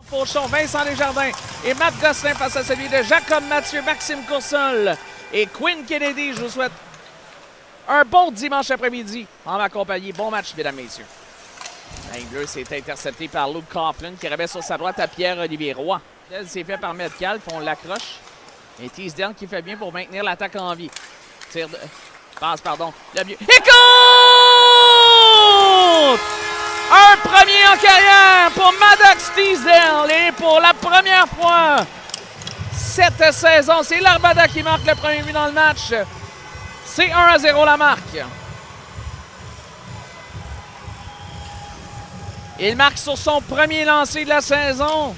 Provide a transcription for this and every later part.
Fauchon, Vincent Desjardins et Matt Gosselin face à celui de Jacob Mathieu, Maxime Coursol et Quinn Kennedy. Je vous souhaite un bon dimanche après-midi en ma compagnie. Bon match, mesdames, messieurs. La ligne bleue s'est intercepté par Luke Coughlin qui remet sur sa droite à Pierre-Olivier Roy. C'est fait par Metcalf, on l'accroche. Et Teasdale qui fait bien pour maintenir l'attaque en vie. Tire de... Passe, pardon. Le mieux. Et compte! Un premier en carrière pour Maddox Teasdale. Et pour la première fois cette saison, c'est l'Armada qui marque le premier but dans le match. C'est 1-0 la marque. Il marque sur son premier lancer de la saison.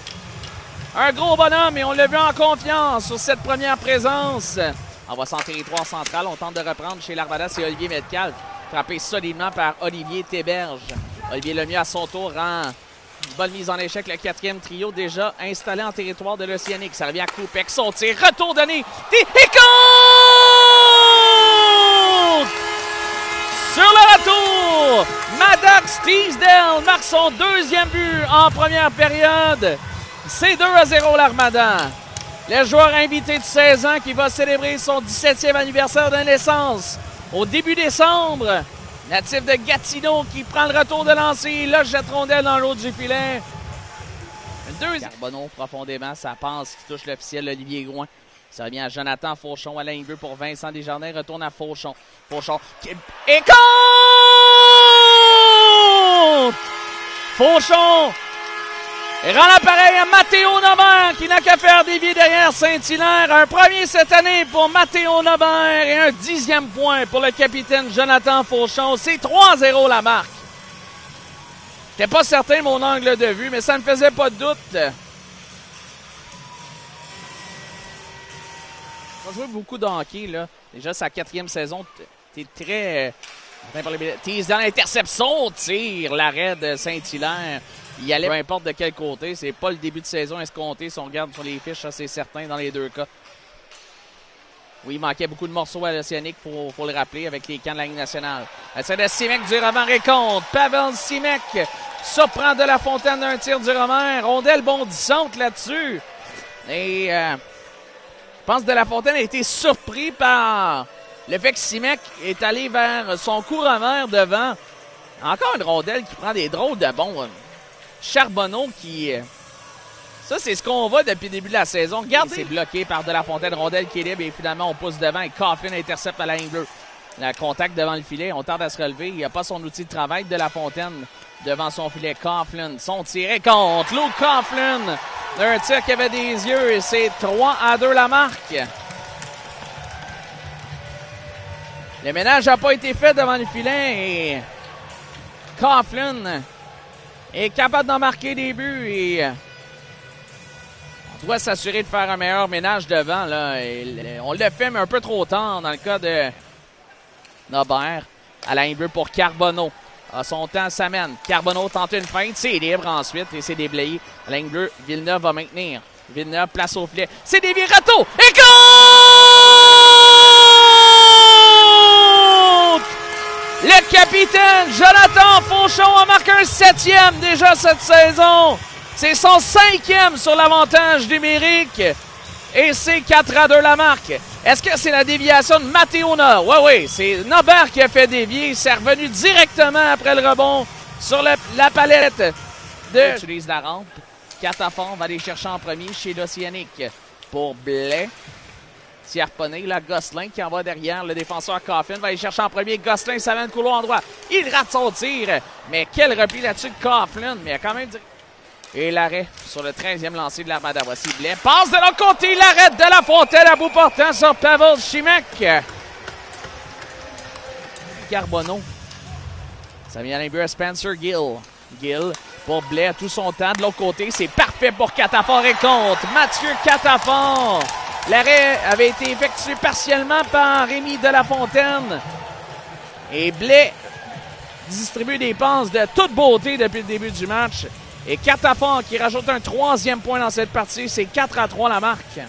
Un gros bonhomme et on l'a vu en confiance sur cette première présence. On va en territoire central. On tente de reprendre chez l'Armada. C'est Olivier Metcalf. Frappé solidement par Olivier Théberge. Olivier Lemieux à son tour rend une bonne mise en échec. Le quatrième trio déjà installé en territoire de l'Océanique. Ça revient à Koupek. Son tir. Retour donné. Et compte! Sur le retour, Maddox Teasdale marque son deuxième but en première période. C'est 2-0 l'Armada. Le joueur invité de 16 ans qui va célébrer son 17e anniversaire de naissance au début décembre. Natif de Gatineau qui prend le retour de lancer. Là, jette rondelle dans l'eau du filet. Carbonneau profondément, ça passe qui touche l'officiel Olivier Gouin. Ça revient à Jonathan Fauchon à la ligne bleue pour Vincent Desjardins. Retourne à Fauchon. Fauchon. Et compte! Fauchon rend l'appareil à Matteo Nobert qui n'a qu'à faire dévier derrière Saint-Hilaire. Un premier cette année pour Matteo Nobert et un 10e point pour le capitaine Jonathan Fauchon. C'est 3-0 la marque. J'étais pas certain de mon angle de vue, mais ça ne faisait pas de doute. On va jouer beaucoup de hockey, là. Déjà, sa 4e saison, t'es très... Teasdale intercepte son tir, l'arrêt de Saint-Hilaire. Il allait peu importe de quel côté. C'est pas le début de saison escompté. Si on regarde sur les fiches, ça c'est certain dans les deux cas. Oui, il manquait beaucoup de morceaux à l'Océanique, faut le rappeler, avec les camps de la Ligue nationale. C'est de Simek du Roman récompte. Pavel Simek surprend de la Fontaine d'un tir du Roman. Rondelle bondissante là-dessus. Et... je pense que De La Fontaine a été surpris par le fait que Simek est allé vers son coup revers devant. Encore une rondelle qui prend des drôles de bons. Charbonneau qui... Ça, c'est ce qu'on voit depuis le début de la saison. Regardez. C'est bloqué par De La Fontaine. Rondelle qui est libre et finalement on pousse devant et Coughlin intercepte à la ligne bleue. Le contact devant le filet. On tarde à se relever. Il n'y a pas son outil de travail. De La Fontaine devant son filet. Coughlin. Son tiré contre Luke Coughlin. Un tir qui avait des yeux et c'est 3-2 la marque. Le ménage n'a pas été fait devant le filet et Coughlin est capable d'en marquer des buts et on doit s'assurer de faire un meilleur ménage devant. Là. On l'a fait, mais un peu trop tard dans le cas de Nobert. À la ligne bleue pour Carbonneau. À son temps, s'amène. Carbonneau tente une feinte. C'est libre ensuite et c'est déblayé. À la ligne bleue, Villeneuve va maintenir. Villeneuve place au filet. C'est dévié. Rateau. Et compte! Le capitaine Jonathan Fauchon a marqué un 7e déjà cette saison. C'est son 5e sur l'avantage numérique. Et c'est 4-2 la marque. Est-ce que c'est la déviation de Matteo Nobert? Oui, c'est Nobert qui a fait dévier. C'est revenu directement après le rebond sur la palette. On utilise la rampe. Catafon va aller chercher en premier chez l'Océanique. Pour Blais. Sierponné, là, Gosselin qui envoie derrière. Le défenseur Coughlin va aller chercher en premier. Gosselin s'amène le couloir endroit. Il rate son tir. Mais quel repli là-dessus de Coughlin. Mais il a quand même... Et l'arrêt sur le 13e lancé de l'Armada. Voici Blais. Passe de l'autre côté. L'arrêt de La Fontaine à bout portant sur Pavel Simek. Carbonneau. Ça vient à l'imbu à Spencer Gill. Gill pour Blais à tout son temps. De l'autre côté, c'est parfait pour Catafort et compte. Mathieu Catafort. L'arrêt avait été effectué partiellement par Rémi De La Fontaine. Et Blais distribue des passes de toute beauté depuis le début du match. Et Catafort qui rajoute un 3e point dans cette partie. C'est 4-3 la marque.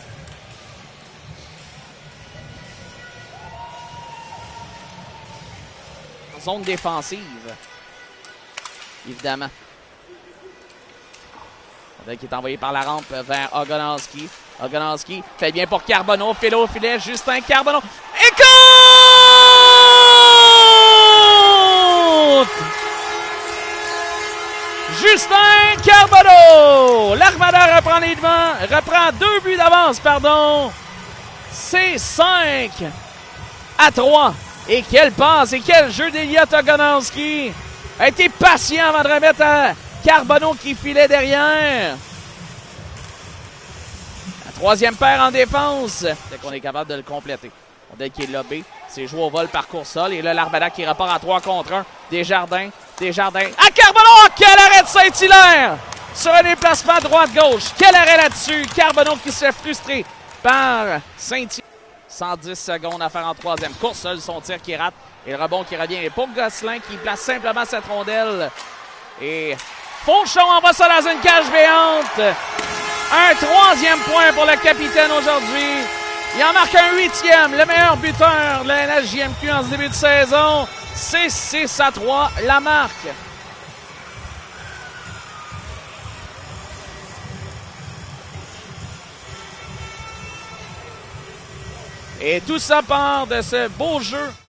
Zone défensive. Évidemment. Qui est envoyé par la rampe vers Ogonowski. Ogonowski fait bien pour Carbonneau. File au filet. Justin Carbonneau. Et compte! Justin Carbonneau! L'Armada reprend les devants. Reprend 2 buts d'avance, pardon. C'est 5-3. Et quelle passe et quel jeu d'Eliott Ogonowski. A été patient avant de remettre à Carbonneau qui filait derrière. La troisième paire en défense. Dès qu'on est capable de le compléter. Dès qu'il est lobé, c'est joué au vol par Coursol. Et là, l'Armada qui repart en 3 contre 1. Desjardins. À Carbonneau! Quel arrêt de Saint-Hilaire! Sur un déplacement droite-gauche. Quel arrêt là-dessus? Carbonneau qui se fait frustrer par Saint-Hilaire. 110 secondes à faire en troisième. Coursol, son tir qui rate. Et le rebond qui revient. Et pour Gosselin qui place simplement cette rondelle. Et Fauchon envoie ça dans une cage béante. Un 3e point pour le capitaine aujourd'hui. Il en marque un 8e. Le meilleur buteur de la NHJMQ en ce début de saison. C'est 6-3 la marque. Et tout ça part de ce beau jeu.